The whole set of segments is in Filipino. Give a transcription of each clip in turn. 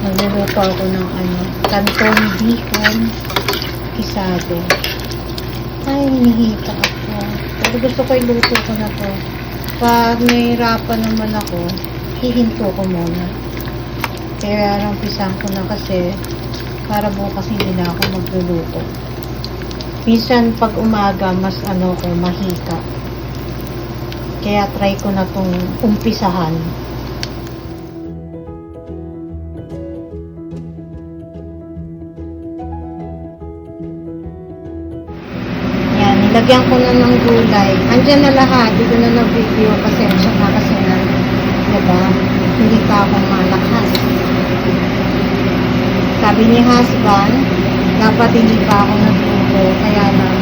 Nagluluto ako ng canton bacon isado. Ay, hinihita ako. Pero gusto ko iluto ko na to. Pag nahihirapan naman ako, hihinto ko muna. Kaya rampisan ko na kasi para bukas hindi na ako magluluto. Minsan pag umaga, mas ko, mahika. Kaya try ko na tong umpisahan. Yan, nilagyan ko na ng gulay. Andyan na lahat. Di ko na nag-video. Pasensya na kasi na, diba? Hindi pa ako malakas. Sabi ni husband, dapat hindi pa ako nagluto. Kaya lang,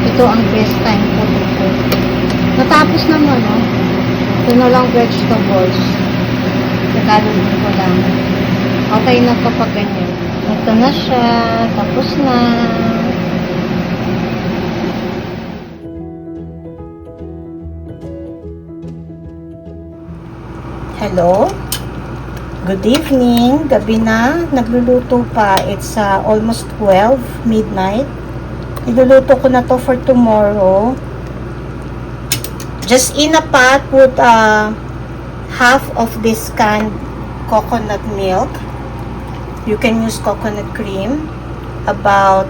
ito ang best time ko dito. Natapos naman, no? Ito na lang vegetables. Nagkalunin ko lang. Okay na kapag ganyan. Ito na siya. Tapos na. Hello? Good evening. Gabi na. Nagluluto pa. It's almost 12 midnight. Niluluto ko na to for tomorrow. Just in a pot, put half of this canned coconut milk. You can use coconut cream. About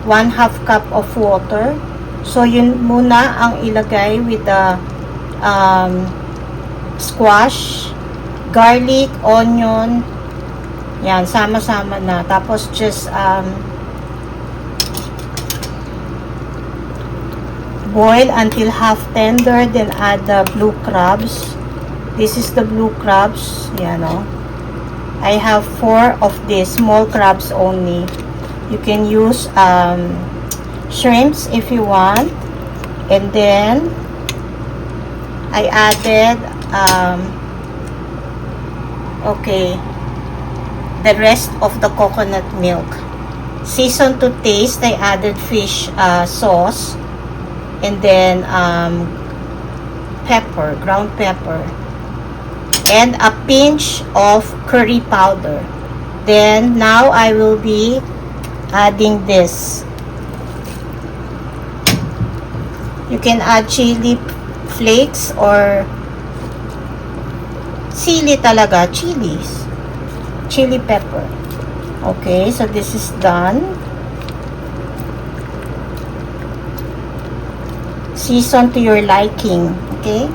1/2 cup of water. So, yun muna ang ilagay with the squash, garlic, onion. Yan, sama-sama na. Tapos, just boil until half tender, then add the blue crabs. This is the blue crabs. Yan, o. I have 4 of these small crabs only. You can use shrimps if you want. And then I added the rest of the coconut milk. Season to taste, I added fish sauce. And then pepper, ground pepper, and a pinch of curry powder. Then now I will be adding this. You can add chili flakes or chili talaga, chili pepper. Okay, so this is done. Season to your liking, okay?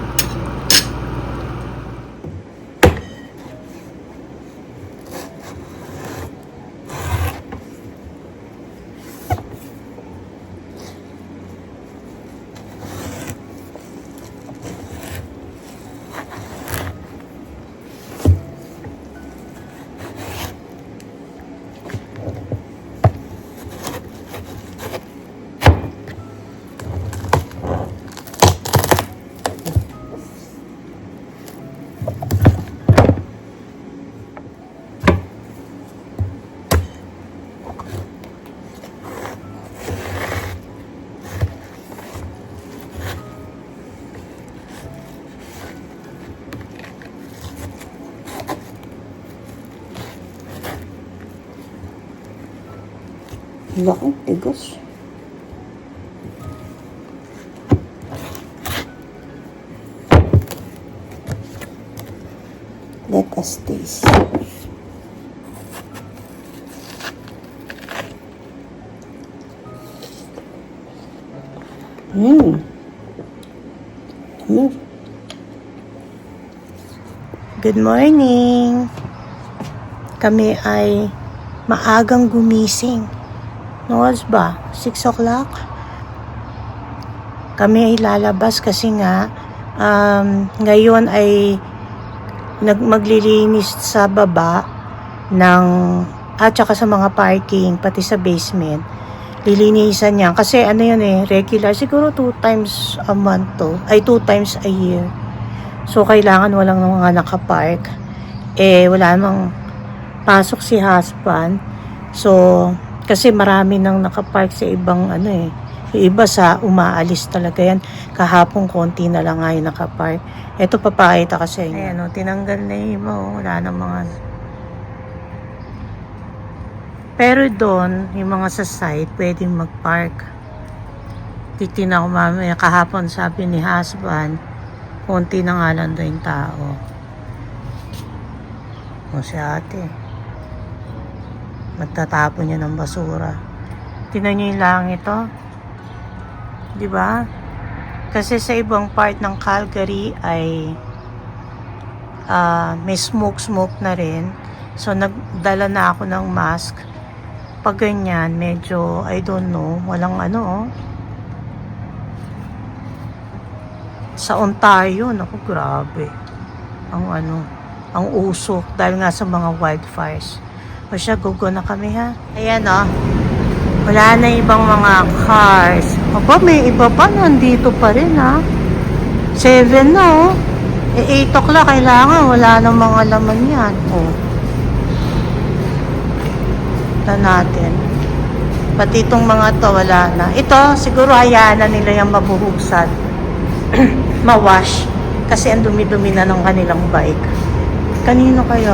Laki, tigos. Let us taste. Good morning. Kami ay maagang gumising. Noos ba? 6 o'clock? Kami ay lalabas kasi nga ngayon ay maglilinis sa baba at saka sa mga parking, pati sa basement. Lilinisan niya. Kasi regular. Siguro 2 times a month to. Ay, 2 times a year. So, kailangan walang mga nakapark. Wala namang pasok si husband. So, kasi marami nang nakapark sa ibang Yung iba sa umaalis talaga yan. Kahapon konti na lang nga yung nakapark. Ito papakita ka sa inyo. Ayan o, tinanggal na yung iba o. Wala na mga... Pero doon, yung mga sa site, pwedeng magpark. Titina ko mamaya. Kahapon sabi ni husband, konti na nga lang doon yung tao. O si ate. Magtatapon niya ng basura. Tingnan niyo yung langit ito. Diba? Kasi sa ibang part ng Calgary ay may smoke na rin. So nagdala na ako ng mask. Pag ganyan, medyo I don't know, walang ano oh. Sa Ontario, naku grabe. Ang usok dahil nga sa mga wildfires. O siya, gugo na kami ha. Ayan oh. Wala na ibang mga cars. Aba, may iba pa. Nandito pa rin, ha? 7 na, oh. 8 o'clock, kailangan. Wala na mga laman yan. Oh. Ito natin. Pati itong mga to, wala na. Ito, siguro hayaan na nila yung mabuhugsan. Mawash. Kasi ang dumi-dumi na ng kanilang bike. Kanino kayo?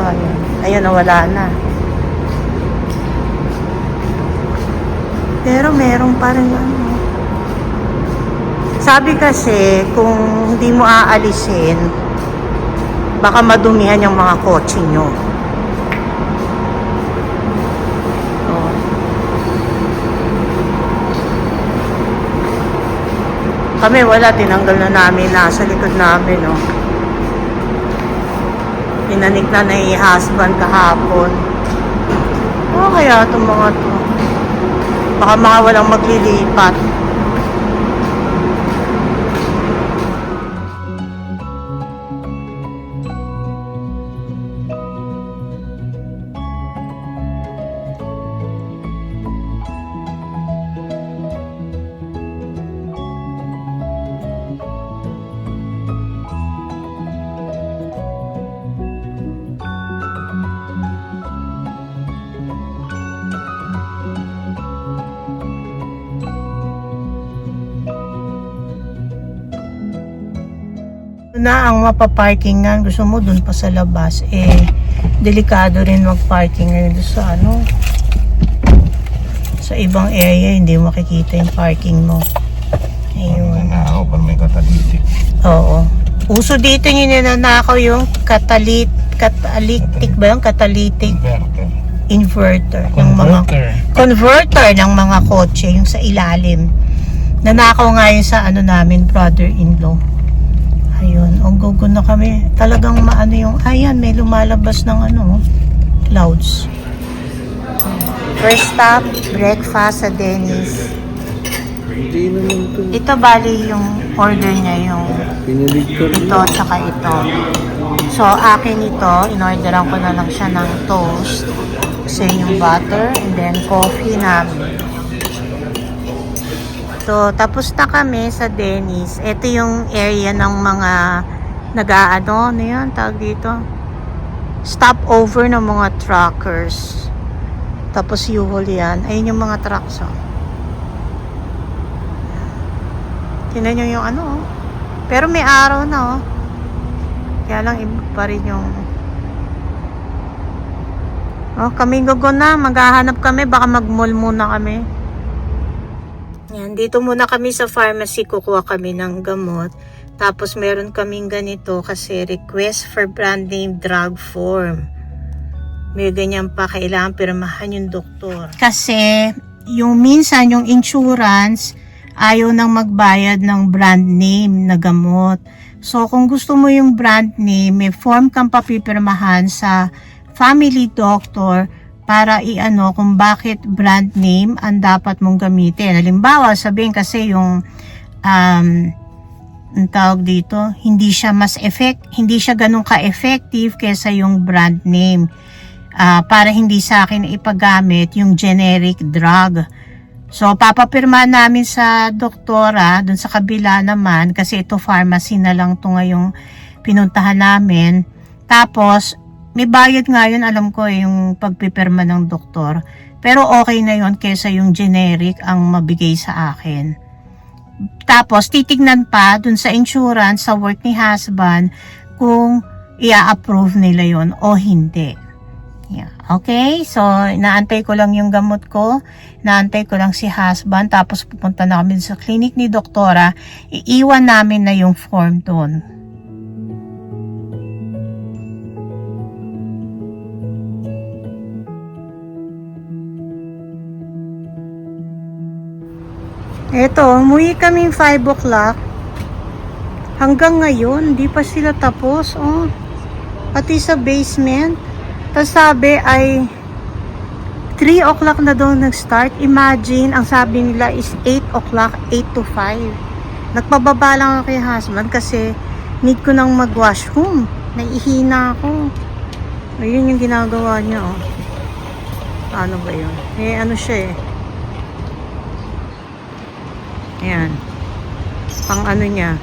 Ayan, wala na. Pero meron pa rin ano. Sabi kasi, kung hindi mo aalisin, baka madumihan yung mga kotse nyo. Oh. Kami wala, tinanggal na namin, nasa likod namin, no. Tinanik na i-husband kahapon. Oh, kaya itong mga to. Baka mga walang maglilipat. Na ang mapaparkingan, gusto mo dun pa sa labas, delikado rin magparking ngayon sa sa ibang area, hindi makikita yung parking mo. Ayun. Nanakaw pa may catalytic. Oo. Uso dito yung ninanakaw yung catalytic ba yung catalytic inverter. Yung mga converter ng mga kotse, yung sa ilalim. Nanakaw nga yun sa namin, brother-in-law. Ayun, gugo na kami. Talagang maano yung, ayan, may lumalabas ng clouds. First stop, breakfast sa Dennis. Hindi naman to. Ito bali yung order niya, yung ito tsaka ito. So, akin ito, in-orderan ko na lang siya ng toast. Kasi yung butter, and then coffee namin. So, tapos na kami sa Dennis. Ito yung area ng mga ano yan, tawag dito? Stopover ng mga truckers. Tapos U-Haul yan. Ayun yung mga trucks, oh. Tingnan nyo yung oh. Pero may araw na, oh. Kaya lang iba pa rin yung... Oh, kami gugo na. Maghahanap kami. Baka mag-mall muna kami. Yan, dito muna kami sa pharmacy, kukuha kami ng gamot. Tapos meron kaming ganito kasi request for brand name drug form. May ganyan pa, kailangan pirmahan yung doktor. Kasi yung minsan yung insurance ayaw nang magbayad ng brand name na gamot. So kung gusto mo yung brand name, may form kang papipirmahan sa family doctor para kung bakit brand name ang dapat mong gamitin. Halimbawa, sabihin kasi yung ang tawag dito, hindi siya ganun ka-effective kaysa yung brand name. Para hindi sa akin ipagamit yung generic drug. So, papapirma namin sa doktora, dun sa kabila naman, kasi ito pharmacy na lang ito ngayong pinuntahan namin. Tapos, may bayad nga yun, alam ko yung pagpipirma ng doktor. Pero okay na yun kesa yung generic ang mabigay sa akin. Tapos, titignan pa dun sa insurance, sa work ni husband, kung i-approve nila yon o hindi. Yeah. Okay? So, inaantay ko lang yung gamot ko. Inaantay ko lang si husband. Tapos, pupunta na kami sa clinic ni doktora. Iiwan namin na yung form doon. Eto, umuwi kaming 5 o'clock. Hanggang ngayon, hindi pa sila tapos. Oh. Pati sa basement. Tapos sabi ay 3 o'clock na daw nag-start. Imagine, ang sabi nila is 8 o'clock, 8 to 5. Nagpababa lang ako kay husband kasi need ko nang mag-washroom. Naihina ako. Ayun yung ginagawa niya, oh. Ano ba yun? Eh, ano siya eh. Ayan. Pang ano niya.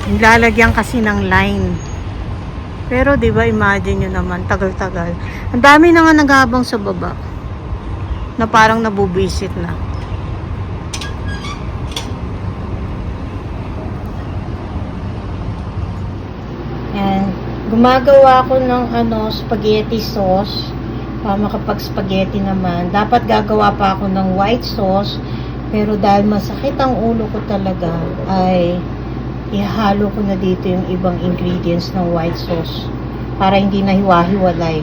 Nilalagyan kasi ng line. Pero 'di ba, imagine nyo naman, tagal-tagal. Ang dami na nga naghabang sa baba. Na parang nabubisit na. Ayan. Gumagawa ko ng spaghetti sauce. Para makapag-spaghetti naman. Dapat gagawa pa ako ng white sauce. Pero dahil masakit ang ulo ko talaga, ay ihalo ko na dito yung ibang ingredients ng white sauce. Para hindi na hiwa-hiwalay.